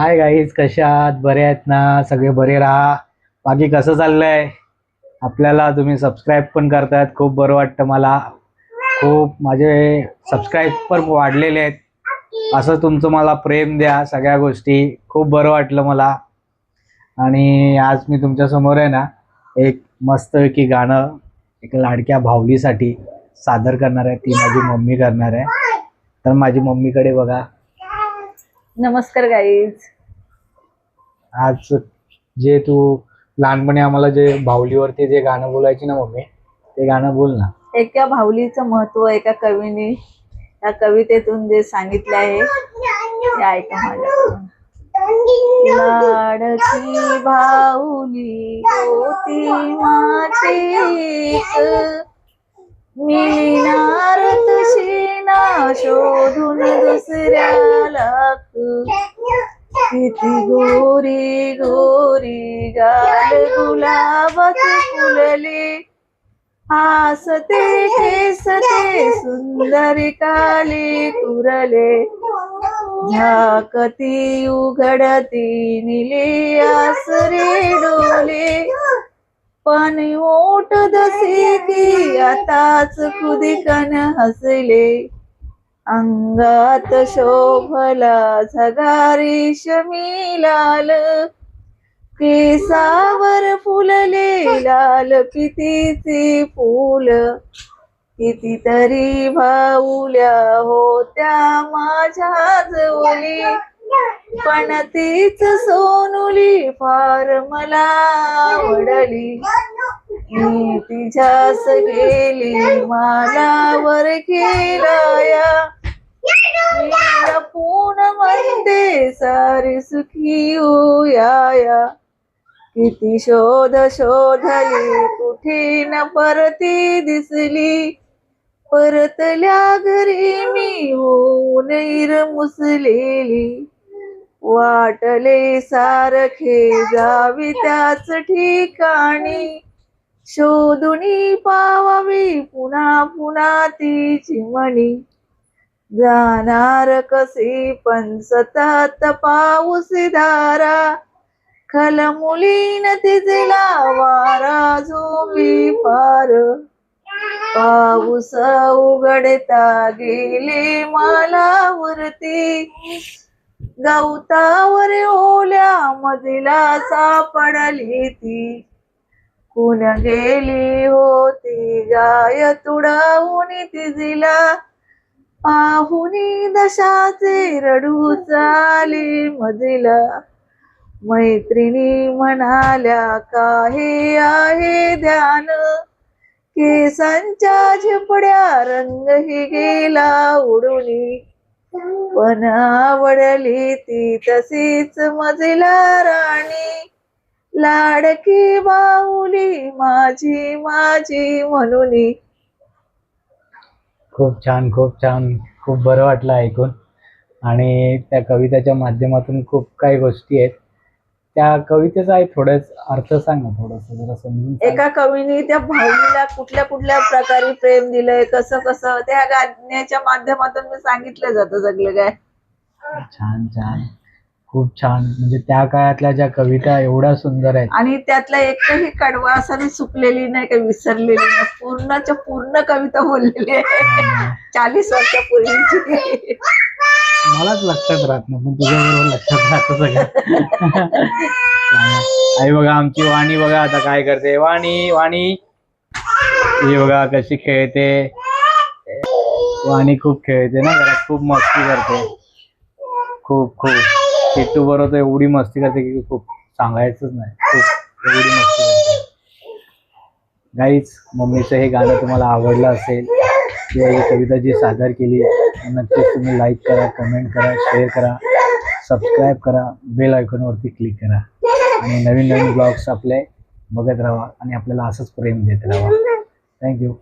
Hi guys, कशा आहात? बरे आहेत ना? सगळे बरे राहा. बाकी कसं चाललंय आपल्याला? तुम्ही सबस्क्राईब पण करतायत, खूप बरं वाटतं मला. खूप माझे सबस्क्राईब पण वाढलेले आहेत. असं तुमचं मला प्रेम द्या, सगळ्या गोष्टी खूप बरं वाटलं मला. आणि आज मी तुमच्या समोर आहे ना, एक मस्तपैकी गाणं एक लाडक्या भावलीसाठी सादर करणार आहे. ती माझी मम्मी करणार आहे. तर माझी मम्मीकडे बघा. नमस्कार गाईज. आज जे तू लहानपणी आम्हाला जे भावलीवरती जे गाणं बोलायची ना मम्मी, ते गाणं बोल ना. एका भावलीचं महत्व एका कवीने या कवितेतून जे सांगितले आहे ते ऐका माझ्याकडून. लाडकी भाऊली होती माझी, मिळणार तशी ना शोधून दुसऱ्याला. किती गोरी गोरी गाल गुलाबाचे फुलले, हसते केसते सुंदर काली कुरले, झाकती उघडती निली आसरे डोले, पण ओठ दसे की आताच खुदिकन हसले, अंगात शोभला झगारी शमी लाल, केसावर फुलले लाल पितीचे फूल, कितीतरी भाऊल्या होत्या माझ्या जवळी, पण तीच सोनुली फार मला आवडली. मी तिच्यास गेली मालावर गेलाया, मी लपून म्हणते सारी सुखी होया. किती शोध शोधली कुठे न परती दिसली, परतल्या घरी मी होऊन मुसलेली, वाटले सारखे जावी त्याच ठिकाणी, शोधुनी पावावी पुन्हा पुन्हा ती चिमणी. जाणार कसे पण सतत पाऊस धारा, खलमुलीन तिजला वारा झोंबी पार, पाऊस उघडता गेले मालावरती, गवतावर ओल्या मजला सापडली ती, कुण गेली होती गाय तुडावून तिजला, पाहुनी दशाचे रडू चाले मजला, मैत्रिणी म्हणाल्या काहे आहे ध्यान, केसांच्या झिपड्या रंगही गेला उडुनी, पण आवडली ती तशीच मजला राणी, लाडकी बाहुली माझी माझी म्हणून. खूप छान, खूप छान, खूप बरं वाटलं ऐकून. आणि त्या कवितेच्या माध्यमातून खूप काही गोष्टी आहेत. त्या कवितेचा थोडंच अर्थ सांग ना, थोडस जरा समजून सांग. एका कवीने त्या भाऊलीला कुठल्या कुठल्या प्रकारे प्रेम दिलंय, कसं कसं त्या गाण्याच्या माध्यमातून मी सांगितलं जातं सगळं काय. छान छान, खूप छान. म्हणजे त्या काळातल्या ज्या कविता एवढ्या सुंदर आहेत, आणि त्यातला एकही कडवा असं चुकलेली नाही, काही विसरलेली नाही, पूर्णच्या पूर्ण कविता बोललेली आहे 40 वर्षापूर्वीची. मलाच लक्षात राहत नाही, पण तुझ्याबरोबर लक्षात राहतं सगळं. आई बघा, आमची वाणी बघा आता काय करते. वाणी वाणी ही बघा कशी खेळते. वाणी खूप खेळते ना, जरा खूप मस्ती करते. खूप खूप किट्टू बरोबर तर एवढी मस्ती करते की खूप सांगायचंच नाही. खूप एवढी मस्ती करते. गाईज, मम्मीचं हे गाणं तुम्हाला आवडलं असेल किंवा ही कविता जी सादर केली नक्कीच तुम्ही लाईक करा, कमेंट करा, शेअर करा, सबस्क्राईब करा, बेल आयकॉनवरती क्लिक करा आणि नवीन नवीन ब्लॉग्स आपले बघत राहा आणि आपल्याला असंच प्रेम देत राहा. थँक्यू.